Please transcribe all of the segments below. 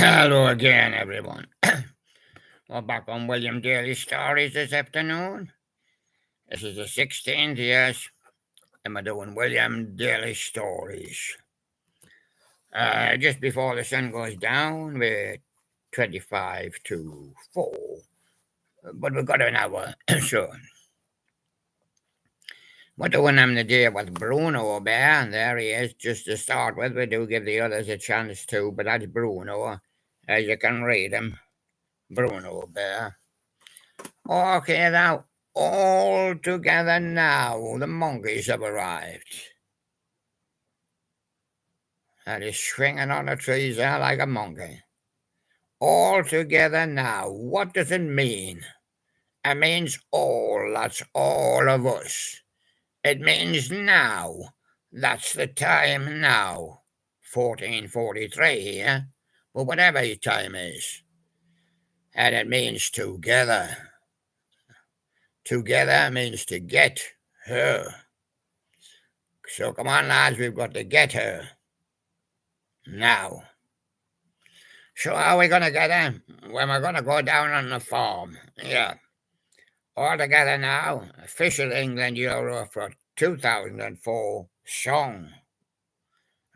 Hello again, everyone. We're back on William Daly Stories this afternoon. This is the 16th, yes, and we're doing William Daly Stories. Just before the sun goes down, we're 25 to 4, but we've got an hour, so we're doing them today with Bruno Bear, and there he is, just to start with. We do give the others a chance too, but that's Bruno, as you can read him. Bruno Bear. Okay, now, all together now, the monkeys have arrived. And he's swinging on the trees there like a monkey. All together now, what does it mean? It means all, that's all of us. It means now, that's the time now. 1443 here, but whatever the time is. And it means together. Together means to get her. So come on, lads, we've got to get her. Now. So how are we going to get her? Well, we're going to go down on the farm. Yeah. All together now, official England Euro for 2004 song.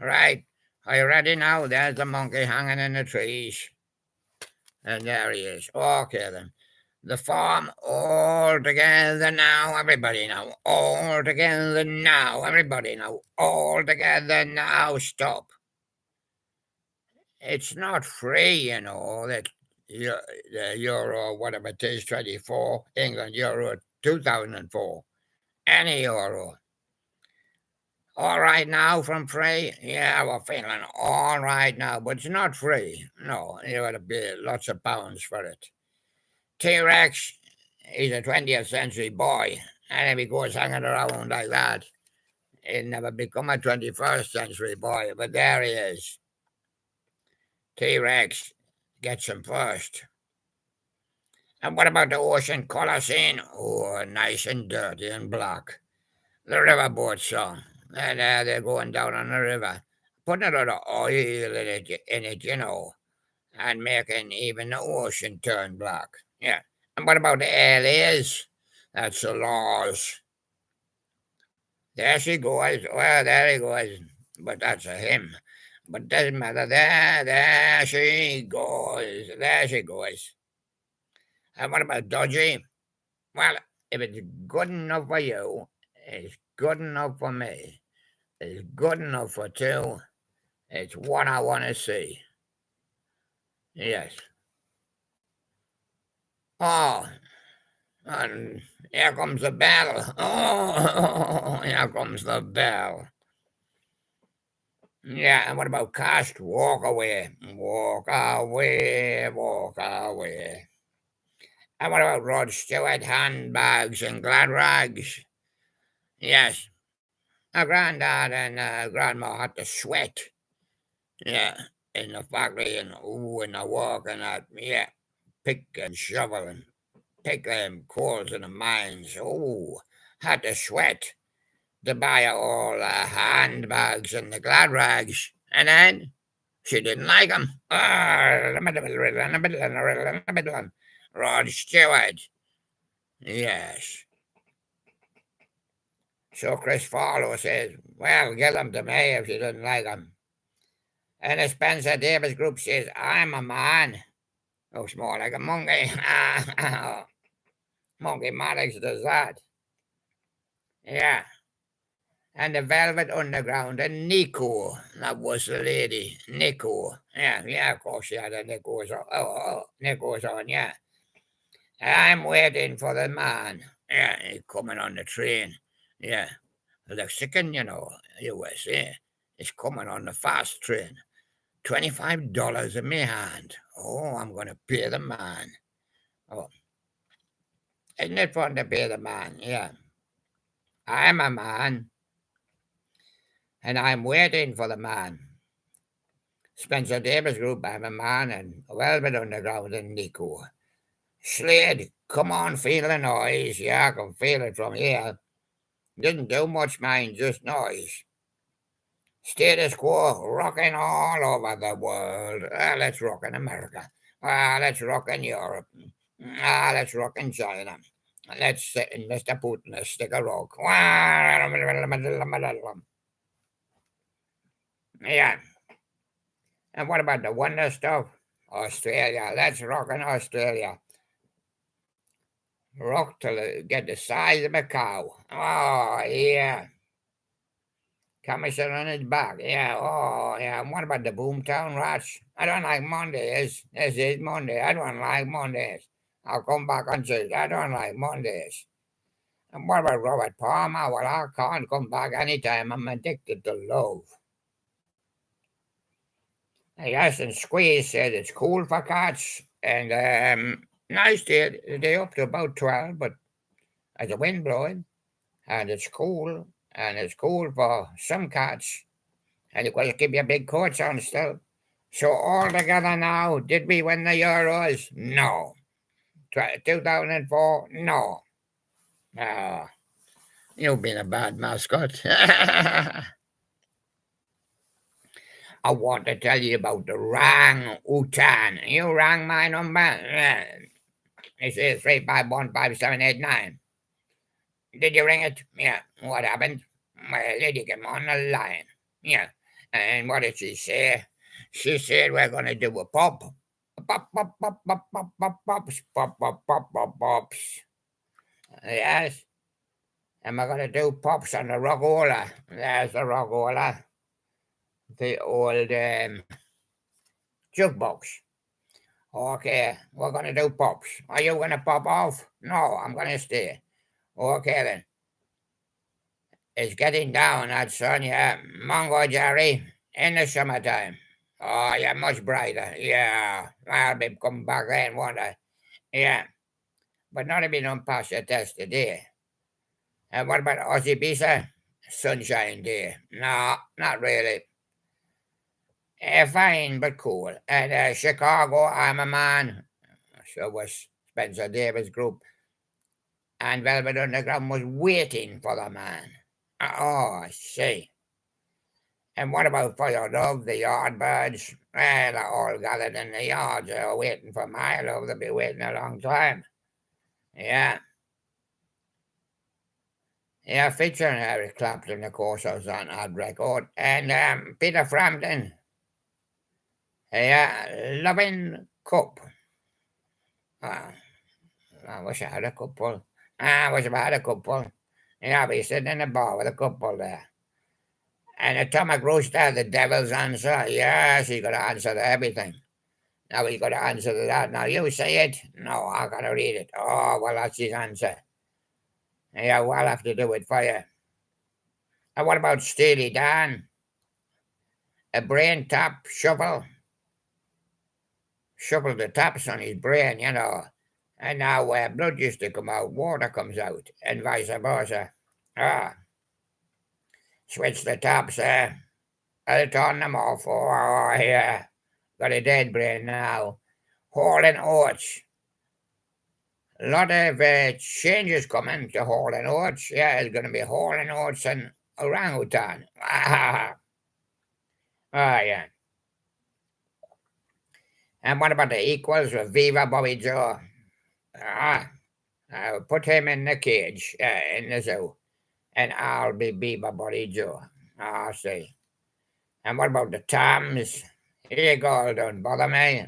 Right. Are you ready now? There's the monkey hanging in the trees. And there he is. Okay, then. The farm all together now, everybody now. All together now, everybody now. All together now, stop. It's not free, you know, that the Euro, whatever it is, 24, England Euro 2004. Any Euro. All right now from free? Yeah, we're feeling all right now, but it's not free. No, you got to pay lots of pounds for it. T-Rex, he's a 20th century boy, and if he goes hanging around like that, he'll never become a 21st century boy, but there he is. T-Rex gets him first. And what about the ocean colour scene? Oh, nice and dirty and black. The riverboat song. And they're going down on the river, putting a lot of oil in it, you know, and making even the ocean turn black. Yeah. And what about the aliens? That's the laws. There she goes. Well, there he goes. But that's a him. But doesn't matter. There she goes. There she goes. And what about Dodgy? Well, if it's good enough for you, it's good enough for me. It's good enough for two. It's what I want to see. Yes. Oh, and here comes the bell. Oh, here comes the bell. Yeah, and what about Cast? Walk away. Walk away. Walk away. And what about Rod Stewart? Handbags and glad rags. Yes. My granddad and grandma had to sweat. Yeah. In the factory and in the work and that. Yeah. Pick and shovel and pick them coals in the mines. Oh, had to sweat to buy all the handbags and the glad rags. And then she didn't like them. Rod Stewart. Yes. So Chris Farlow says, well, give them to me if you didn't like them. And the Spencer Davis group says, I'm a man. Looks more like a monkey. Monkey Maddox does that. Yeah. And the Velvet Underground and Nico. That was the lady. Nico. Yeah, of course she had a Nico's on. Nico's on, yeah. I'm waiting for the man. Yeah, he's coming on the train. Yeah. The Mexican, you know, USA. Is coming on the fast train. $25 in my hand. Oh, I'm going to pay the man. Oh. Isn't it fun to pay the man? Yeah. I'm a man. And I'm waiting for the man. Spencer Davis Group, I'm a man, and Velvet Underground and Nico. Slade, come on, feel the noise. Yeah, I can feel it from here. Didn't do much, mind, just noise. Status quo, rocking all over the world. Let's rock in America. Let's rock in Europe. Let's rock in China. Let's sit in Mr. Putin, let's stick a rock. Yeah. And what about the wonder stuff? Australia. Let's rock in Australia. Rock till it get the size of a cow. Oh, yeah. Commission on his back. Yeah, oh, yeah. And what about the Boomtown Rats? I don't like Mondays. This is Monday. I don't like Mondays. I'll come back on Tuesday. I don't like Mondays. And what about Robert Palmer? Well, I can't come back anytime. I'm addicted to love. Yes, and Squeeze said it's cool for cats. And nice day, they up to about 12, but as the wind blowing, and it's cool, and it's cool for some cats. And you've got to keep your big coats on still. So all together now, did we win the Euros? No. 2004? No. Ah, you've been a bad mascot. I want to tell you about the Rang Utan. You rang my number. It says 3515789. Did you ring it? Yeah. What happened? My lady came on the line. Yeah. And what did she say? She said we're gonna do a pop. Pop pop pop pop pop pop pops pop pop pop pop pops. Yes. And we're gonna do pops on the Rockola. There's the Rockola. The old jukebox. Okay, we're gonna do pops. Are you gonna pop off? No, I'm gonna stay. Okay then. It's getting down, that sun, yeah. Mungo Jerry, in the summertime. Oh, you're much brighter. Yeah, I'll be coming back then, won't I? Yeah, but not if you don't pass your test today. And what about Aussie Bisa? Sunshine Day. No, not really. Fine, but cool. And Chicago, I'm a man. So was Spencer Davis Group. And Velvet Underground was waiting for the man. Oh, I see. And what about Fire Love, the Yardbirds? Well, they're all gathered in the yards. They're waiting for my love. They'll be waiting a long time. Yeah. Yeah, featuring Eric Clapton, of course, I was on Hard Record. And Peter Frampton. Yeah, Loving Cup. Ah, I wish I had a couple. I wish I had a couple. Yeah, I'll be sitting in a bar with a couple there. And Atomic Rooster, the devil's answer. Yes, he got to answer to everything. Now he got to answer to that. Now you say it. No, I got to read it. Oh, well, that's his answer. Yeah, well, I'll have to do it for you. And what about Steely Dan? A brain tap shuffle. Shuffle the taps on his brain, you know. And now where blood used to come out, water comes out, and vice versa. Ah, switch the taps there. I'll turn them off. Oh, yeah. Got a dead brain now. Hall and Oates. A lot of changes coming to Hall and Oates. Yeah, it's going to be Hall and Oates and orangutan. Ah, yeah. And what about the equals with Viva Bobby Joe? Ah, I'll put him in the cage in the zoo, and I'll be Viva Bobby Joe. I'll see. And what about the Toms? Eagle, don't bother me.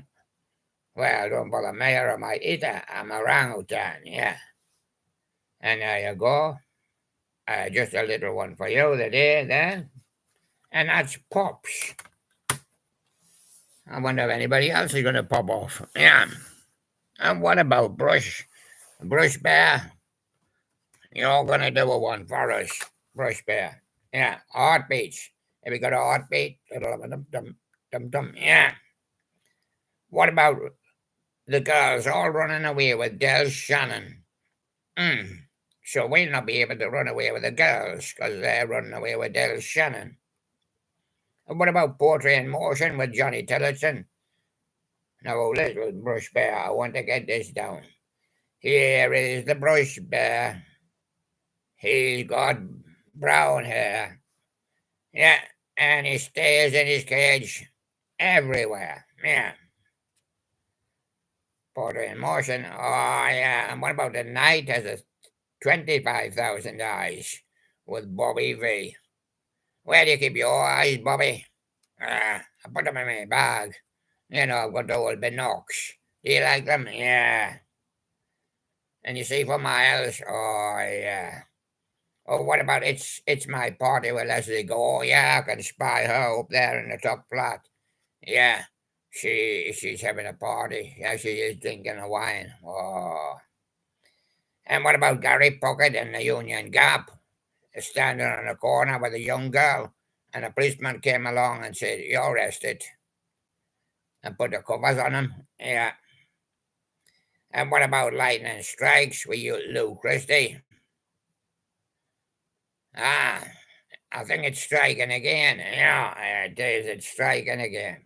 Well, don't bother me or I might eat it. I'm orangutan, yeah. And there you go. Just a little one for you today, then. And that's Pops. I wonder if anybody else is going to pop off. Yeah. And what about Brush? Brush Bear? You're going to do a one for us, Brush Bear. Yeah. Heartbeats. Have you got a heartbeat? Dum, dum, dum, dum. Yeah. What about the girls all running away with Del Shannon? So we'll not be able to run away with the girls because they're running away with Del Shannon. And what about Poetry in Motion with Johnny Tillotson? Now, little Brush Bear, I want to get this down. Here is the Brush Bear. He's got brown hair. Yeah, and he stays in his cage everywhere. Yeah, put in motion. Oh, yeah. And what about the night has a 25,000 eyes with Bobby V? Where do you keep your eyes, Bobby? I put them in my bag. You know, I've got the old binocs. Do you like them? Yeah. And you see for miles? Oh, yeah. Oh, what about it's my party with Leslie go? Oh, yeah, I can spy her up there in the top flat. Yeah. She's having a party. Yeah, she is drinking a wine. Oh. And what about Gary Pocket in the Union Gap? Standing on the corner with a young girl. And a policeman came along and said, "You're arrested." And put the covers on him. Yeah. And what about lightning strikes with you, Lou Christie? Ah, I think it's striking again. Yeah, it is. It's striking again.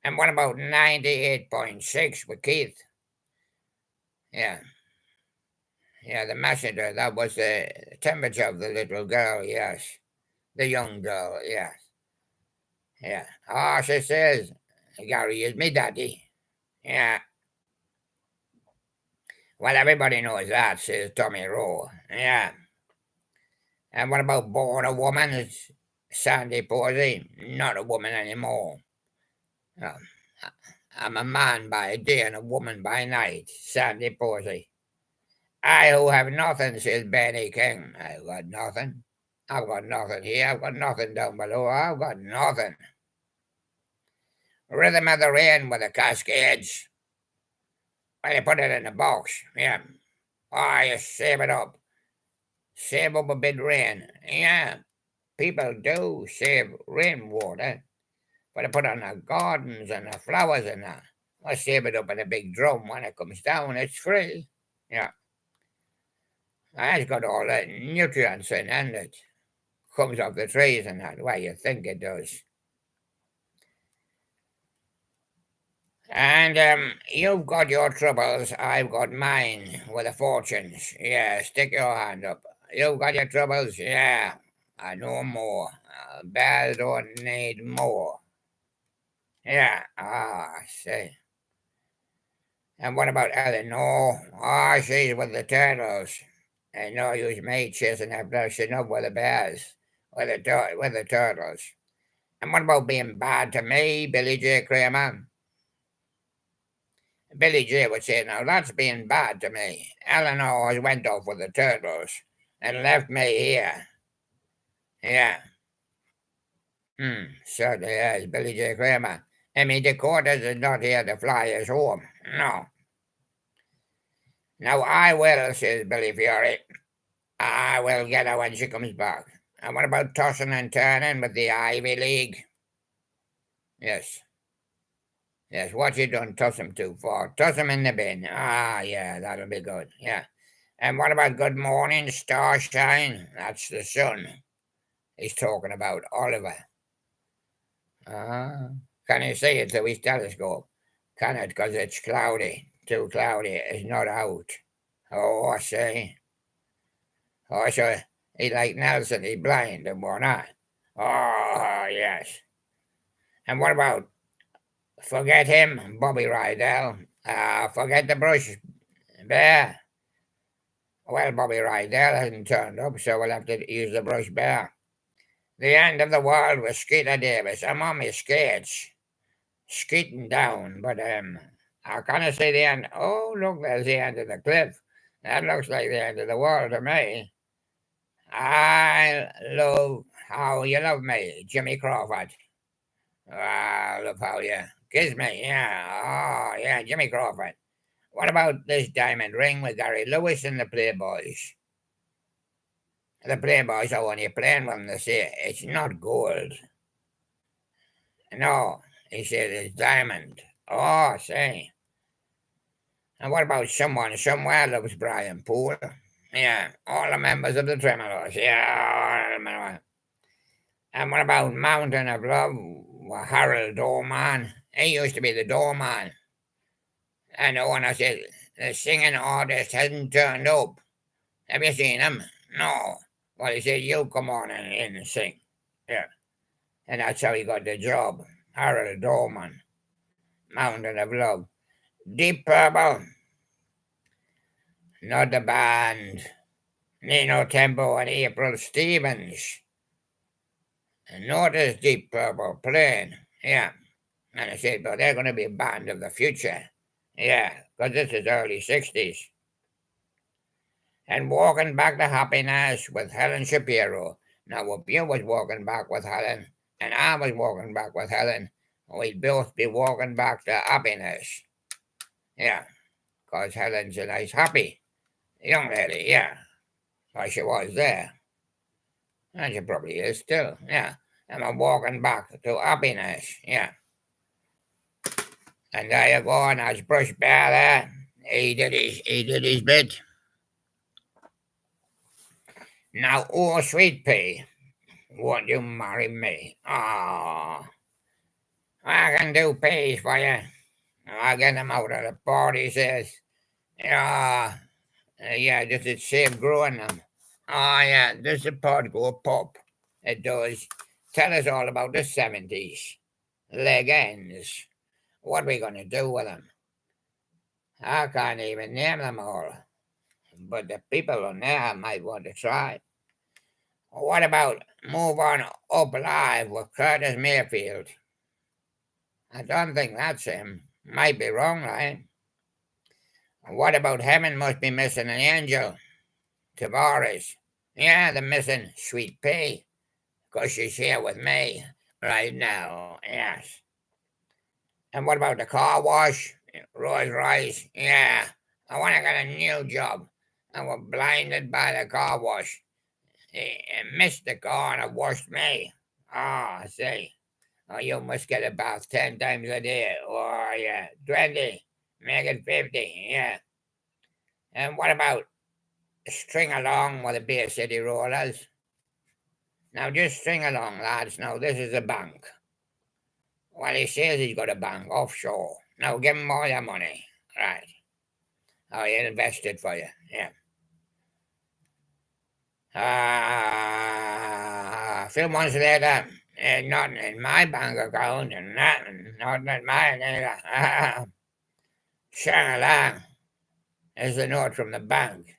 And what about 98.6 with Keith? Yeah, yeah, the messenger. That was the temperature of the little girl. Yes, the young girl. Yes, yeah. Oh, she says, Gary is me daddy. Yeah. Well, everybody knows that, says Tommy Rowe. Yeah. And what about born a woman? It's Sandy Posey. Not a woman anymore. Um, I'm a man by day and a woman by night. Sandy Posey. I who have nothing, says Benny King. I've got nothing. I've got nothing here. I've got nothing down below. I've got nothing. Rhythm of the Rain with the Cascades. Well, you put it in a box. Yeah. Oh, you save it up. Save up a bit rain. Yeah. People do save rainwater. But I put on the gardens and the flowers and that. I save it up in a big drum when it comes down. It's free. Yeah. It's got all the nutrients in and it comes off the trees and that. Why you think it does. And you've got your troubles, I've got mine with the fortunes. Yeah, stick your hand up. You've got your troubles, yeah. I know more. Bears don't need more. Yeah, see. And what about Eleanor? She's with the turtles. And no use me chasing after she up with the bears, with the turtles. And what about being bad to me, Billy J. Kramer? Billy J would say, now that's being bad to me. Eleanor has went off with the turtles and left me here. Yeah. Certainly has, Billy J. Kramer. I mean, the quarters is not here to fly us home. No. Now I will, says Billy Fury. I will get her when she comes back. And what about tossing and turning with the Ivy League? Yes. Yes, what you done toss him to for? Toss him in the bin. Yeah, that'll be good. Yeah. And what about good morning, starshine? That's the sun. He's talking about Oliver. Can you see it through his telescope? Can it? Because it's cloudy. Too cloudy. It's not out. Oh, I see. Oh, so he like Nelson, he's blind and whatnot. Oh, yes. And what about forget him, Bobby Rydell? Forget the brush bear. Well, Bobby Rydell hasn't turned up, so we'll have to use the brush bear. The end of the world with Skeeter Davis. I'm on my skates, skating down, but I kind of see the end. Oh, look, there's the end of the cliff. That looks like the end of the world to me. I love how you love me, Jimmy Crawford. I love how you kiss me. Yeah. Oh, yeah, Jimmy Crawford. What about this diamond ring with Gary Lewis and the Playboys? The Playboys are only playing with them. They say it's not gold. No, he said it's diamond. Oh, say. And what about someone somewhere loves Brian Poole? Yeah, all the members of the Tremolos. Yeah. And what about Mountain of Love? Harold Doorman. He used to be the doorman. And the one I said, the singing artist hasn't turned up. Have you seen him? No. Well, he said, you come on and sing. Yeah. And that's how he got the job. Harold Dorman, Mountain of Love. Deep Purple, not the band. Nino Tempo and April Stevens. And notice Deep Purple playing. Yeah. And I said, but they're going to be a band of the future. Yeah, because this is early 60s. And Walking Back to Happiness with Helen Shapiro. Now, if you was walking back with Helen, and I was walking back with Helen, we'd both be walking back to happiness. Yeah, because Helen's a nice, happy young lady. Yeah, well, she was there. And she probably is still. Yeah, and I'm walking back to happiness. Yeah. And there you go, and that's Brush Bear there. He did his bit. Now, oh, sweet pea, won't you marry me? Ah, I can do peas for you. I get them out of the pot, he says. Yeah, yeah, just it save growing them. Oh, yeah, does the pod go pop? It does. Tell us all about the 70s. Leg ends. What are we going to do with them? I can't even name them all. But the people on there might want to try. What about Move On Up Live with Curtis Mayfield? I don't think that's him. Might be wrong, right? What about Heaven Must Be Missing an Angel? Tavares. Yeah, the missing Sweet Pea. Because she's here with me right now. Yes. And what about the car wash? Rolls Royce. Yeah. I want to get a new job. I was blinded by the car wash. He missed the car and it washed me. Ah, I see. Oh, you must get a bath 10 times a day. Oh, yeah. 20. Make it 50. Yeah. And what about String Along with the Bay City Rollers? Now, just string along, lads. Now, this is a bank. Well, he says he's got a bank offshore. Now, give him all your money. Right. Oh, he invested for you. Yeah. A few months later, nothing in my bank account and nothing in mine either. Shang-a-lang is the note from the bank.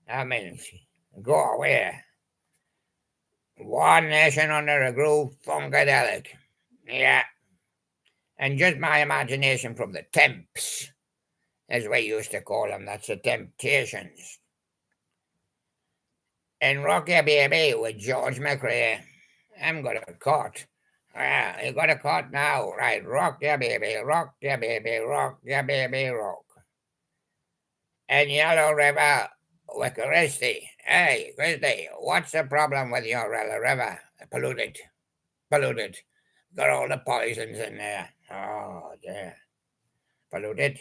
That means go away. One nation under a groove, funkadelic. Yeah. And just my imagination from the temps, as we used to call them, that's the Temptations. And Rocky Baby with George McRae. I'm got a cut. Yeah, you got a cut now, right? Rock ya baby, rock ya baby, rock ya baby, rock. And Yellow River with Christy. Hey, Christy, what's the problem with your Yellow River? Polluted. Polluted. Got all the poisons in there. Oh, yeah. Polluted.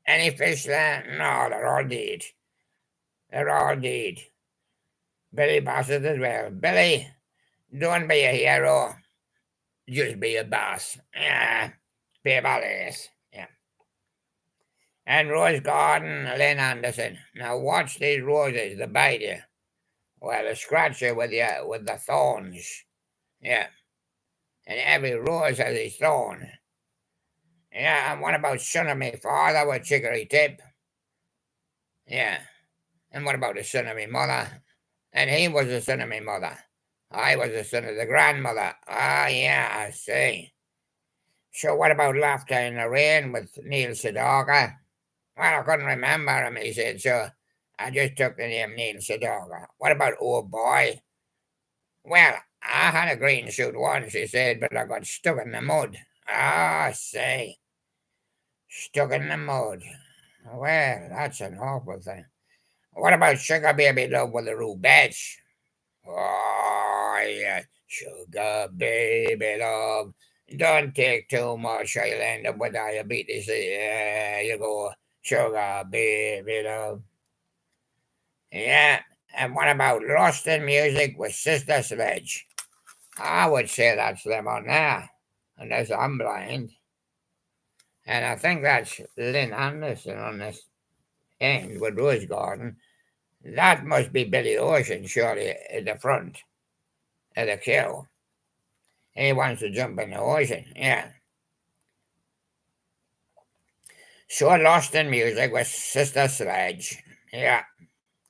Any fish there? No, they're all dead. They're all dead. Billy Bassett as well. Billy, don't be a hero. Just be a boss. Yeah. Be a badass. Yeah. And Rose Garden, Lynn Anderson. Now watch these roses, they bite you. Well, they scratch you with the thorns. Yeah. And every rose has its thorn. Yeah, and what about Son of Me Father with Chicory Tip? Yeah. And what about the son of me mother? And he was the son of my mother. I was the son of the grandmother. Ah, yeah, I see. So what about Laughter in the Rain with Neil Sedaka? Well, I couldn't remember him, he said, so I just took the name Neil Sedaka. What about Oh Boy? Well, I had a green suit once, he said, but I got stuck in the mud. Ah, I see. Stuck in the mud. Well, that's an awful thing. What about Sugar Baby Love with the Rubettes? Oh, yeah, sugar baby love. Don't take too much, I'll end up with diabetes. Yeah, you go, sugar baby love. Yeah, and what about Lost in Music with Sister Sledge? I would say that's them on there, unless I'm blind. And I think that's Lynn Anderson on this end with Rose Garden. That must be Billy Ocean, surely, at the front. at the queue. He wants to jump in the ocean. Yeah. So lost in music with Sister Sledge. Yeah.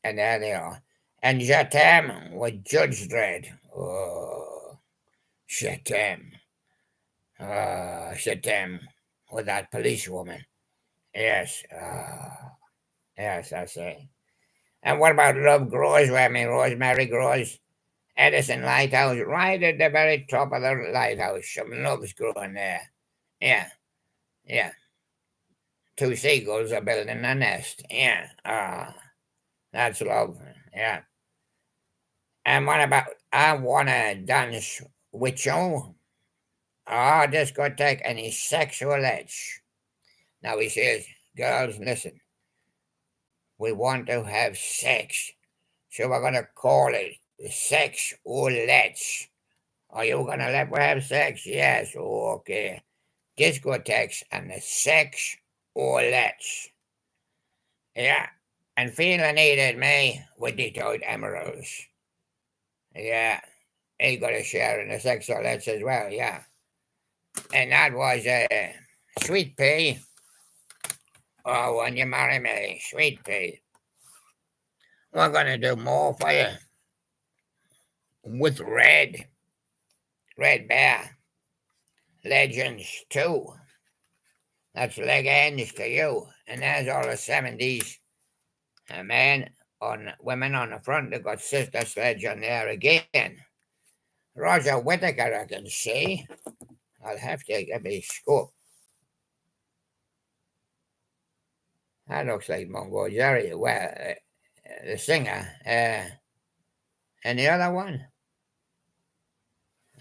And there they are. And Jatam with Judge Dredd. Oh, Jatam. Jatam with that policewoman. Yes. Yes, I say. And what about Love Grows, where me Rosemary grows? Edison Lighthouse, right at the very top of the lighthouse. Some love's growing there. Yeah, yeah. Two seagulls are building a nest. Yeah. That's love. Yeah. And what about I wanna dance with you? Discotheque any sexual edge. Now he says, girls, listen, we want to have sex. So we're gonna call it sex or let's. Are you gonna let me have sex? Yes, okay. Discotheques and the sex or let's. Yeah. And Phelan needed me with Detroit Emeralds. Yeah. He got a share in the sex or let's as well, yeah. And that was Sweet Pea. Oh, when you marry me, Sweet Pea. We're gonna do more for you with Red Bear. Legends too. That's leg ends to you. And there's all the 70s men on women on the front that got Sister Sledge on there again. Roger Whittaker, I can see. I'll have to get me scope. That looks like Mungo Jerry. Well, the singer. And the other one?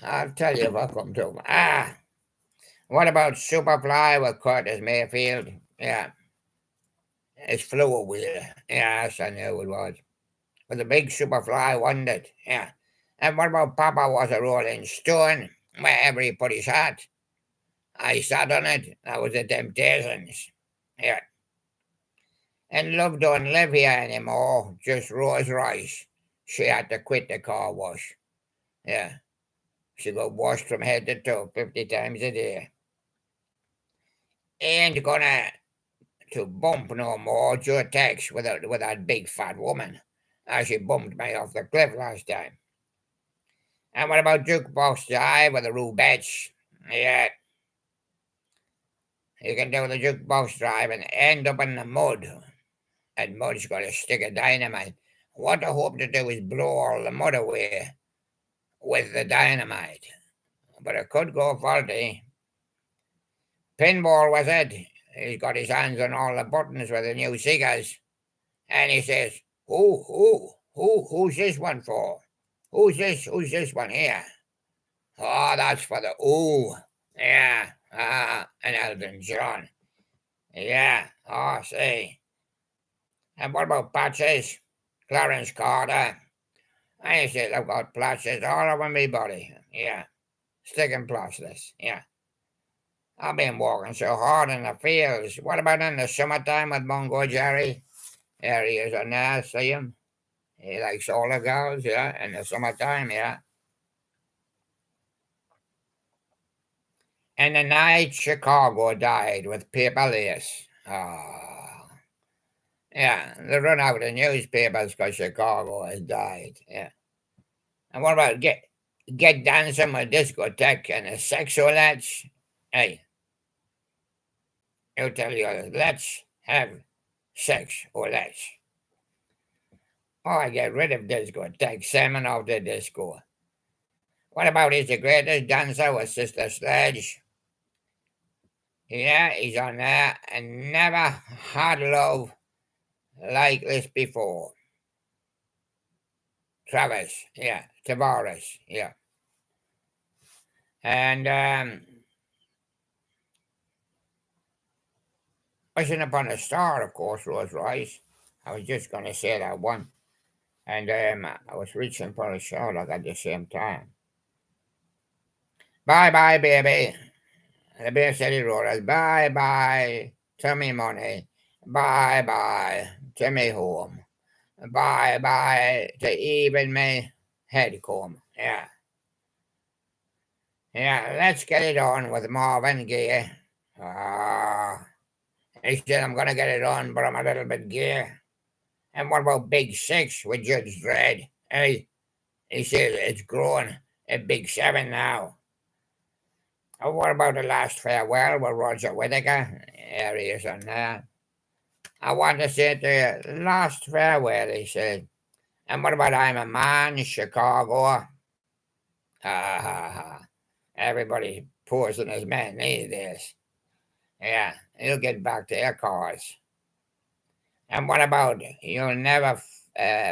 I'll tell you if I come to him. What about Superfly with Curtis Mayfield? Yeah. It's Flew Wheel. Yes, I knew it was. But the big Superfly wasn't it? Yeah. And what about Papa was a Rolling Stone? Wherever he put his hat, I sat on it. That was the Temptations. Yeah. And Love don't live here anymore, just Rose Rice. She had to quit the car wash. Yeah. She got washed from head to toe 50 times a day. Ain't gonna to bump no more Joe Tex with that big fat woman. She bumped me off the cliff last time. And what about Jukebox Jive with the Rubettes? Yeah. You can do the jukebox drive and end up in the mud. And mud's got a stick of dynamite. What I hope to do is blow all the mud away with the dynamite. But it could go faulty. Pinball was it. He's got his hands on all the buttons with the new cigars. And he says, who's this one for? Who's this one here? Oh, that's for the ooh. Yeah. And Elton John. Yeah. Oh, see. And what about patches? Clarence Carter. I said I've got patches all over my body. Yeah. Sticking plasters. Yeah. I've been walking so hard in the fields. What about in the summertime with Mungo Jerry? There he is on there, see him? He likes all the girls, yeah, in the summertime, yeah. And the night Chicago died with paper lace. Yeah, they run out of newspapers because Chicago has died, yeah. And what about get dancing with discotheque and a sexual let's? Hey, you tell you, let's have sex or let's. I get rid of disco, take salmon off the disco. What about he's the greatest dancer with Sister Sledge? Yeah, he's on there and never had love like this before. Travis, yeah, Tavares, yeah. And Wishing Upon a Star, of course, Rose Rice. I was just going to say that one. And I was reaching for a shout out at the same time. Bye bye, baby. The Beer City Rollers. Bye bye to me money. Bye bye to me home. Bye bye to even me head comb. Yeah. Yeah, let's get it on with Marvin Gaye. Ah, he said, I'm going to get it on, but I'm a little bit gay. And what about Big Six with Judge Dredd? He says it's growing a Big Seven now. And what about the last farewell with Roger Whittaker? There he is on there. I want to say to you, last farewell, he said. And what about I'm a Man, Chicago? Ha ha ha. Everybody posing as men these days. Yeah, he'll get back to their cause. And what about you'll never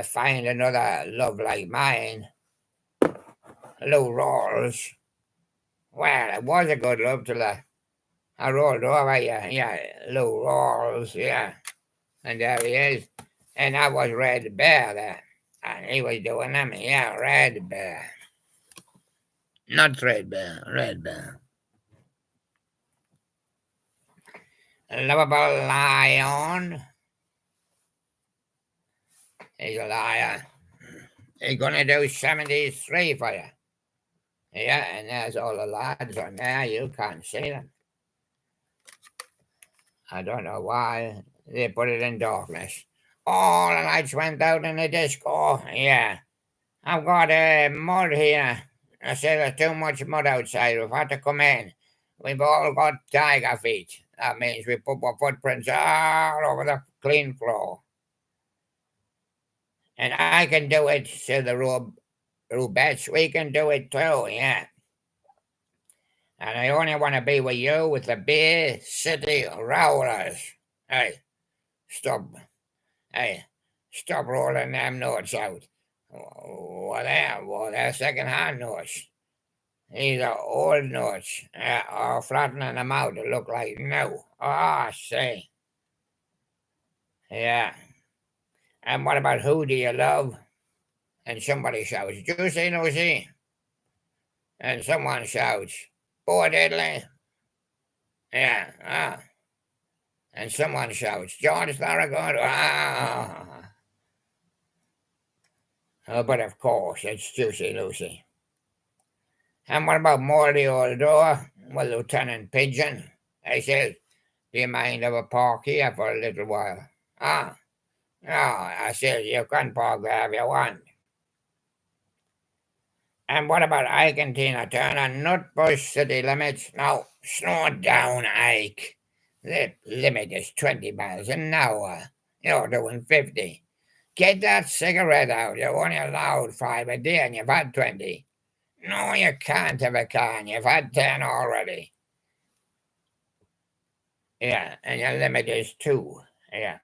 find another love like mine, Lou Rawls? Well, it was a good love till I rolled over, yeah, Lou Rawls, yeah. And there he is. And I was Red Bear there. And he was doing them, yeah, Red Bear. Not Red Bear, Red Bear. Lovable lion. He's a liar. He's gonna do 73 for you. Yeah, and there's all the lads on there. You can't see them. I don't know why they put it in darkness. All the lights went out in the disco. Yeah, I've got mud here. I said there's too much mud outside. We've had to come in. We've all got tiger feet. That means we put our footprints all over the clean floor. And I can do it, said the Rubettes. We can do it too, yeah. And I only want to be with you with the Bay City Rollers. Hey, stop. Hey, stop rolling them notes out. They're second-hand notes. These are old notes. Or flattening them out to look like new. Oh, say. Yeah. And what about who do you love? And somebody shouts, Juicy Lucy. And someone shouts, Poor Diddley. Yeah. And someone shouts, George Thorogood. But of course, it's Juicy Lucy. And what about Morley Old Door? Well, Lieutenant Pigeon. I said, do you mind if I park here for a little while? No, I said, you can park there if you want. And what about Ike and Tina Turner? Not push city limits. No, slow down, Ike. The limit is 20 miles an hour. You're doing 50. Get that cigarette out. You're only allowed 5 a day and you've had 20. No, you can't have a can. You've had 10 already. Yeah, and your limit is 2. Yeah.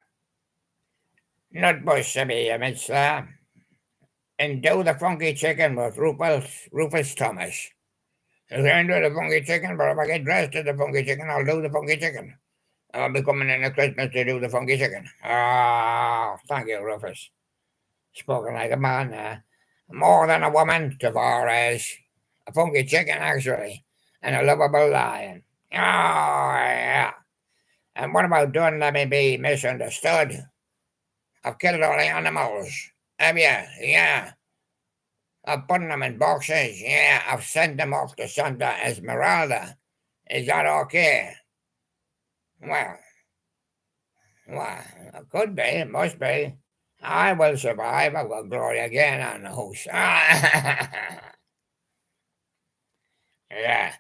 Not push city limits there. And do the funky chicken with Rufus Thomas. I can't do the funky chicken, but if I get dressed as the funky chicken, I'll do the funky chicken. I'll be coming in at Christmas to do the funky chicken. Thank you, Rufus. Spoken like a man. More than a woman, Tavares. A funky chicken, actually. And a lovable lion. Oh, yeah. And what about don't let me be misunderstood? I've killed all the animals. Have you? Yeah. I've put them in boxes. Yeah, I've sent them off to Santa Esmeralda. Is that okay? Well, it could be. It must be. I will survive. I will glory again on the house. Yeah.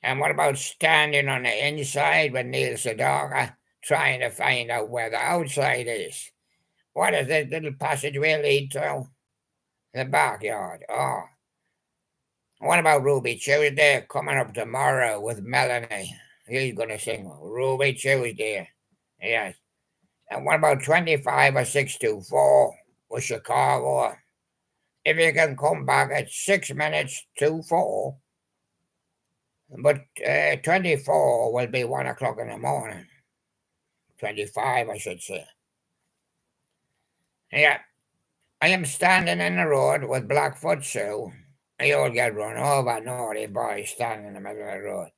And what about standing on the inside with Neil Sedaka trying to find out where the outside is? What does this little passageway lead to? The backyard. Oh. What about Ruby Tuesday coming up tomorrow with Melanie? He's going to sing Ruby Tuesday. Yes. And what about 25 or 624 with Chicago? If you can come back at 6 minutes to 4, but 24 will be 1 o'clock in the morning. 25, I should say. Yeah. I am standing in the road with Blackfoot Sue. You'll get run over, naughty boy, standing in the middle of the road.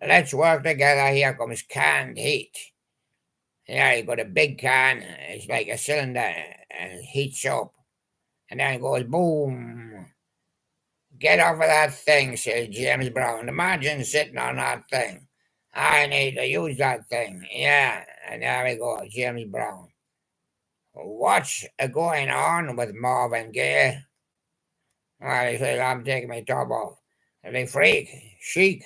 Let's work together. Here comes canned heat. Yeah, you got a big can. It's like a cylinder and it heats up. And then it goes boom, Get off of that thing, says James Brown. Imagine sitting on that thing. I need to use that thing. Yeah, and there we go, James Brown. What's going on with Marvin Gaye? Well, he says, I'm taking my top off. And they freak, chic,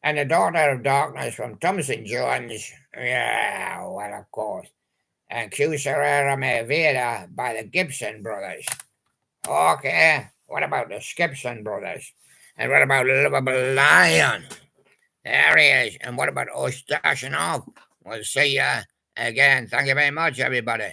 and the daughter of darkness from Thompson Jones. Yeah, well, of course. And Q Serrera Meveda by the Gibson Brothers. Okay, what about the Skipson Brothers? And what about Livable Lion? There he is. And what about us dashing off? We'll see ya again. Thank you very much, everybody.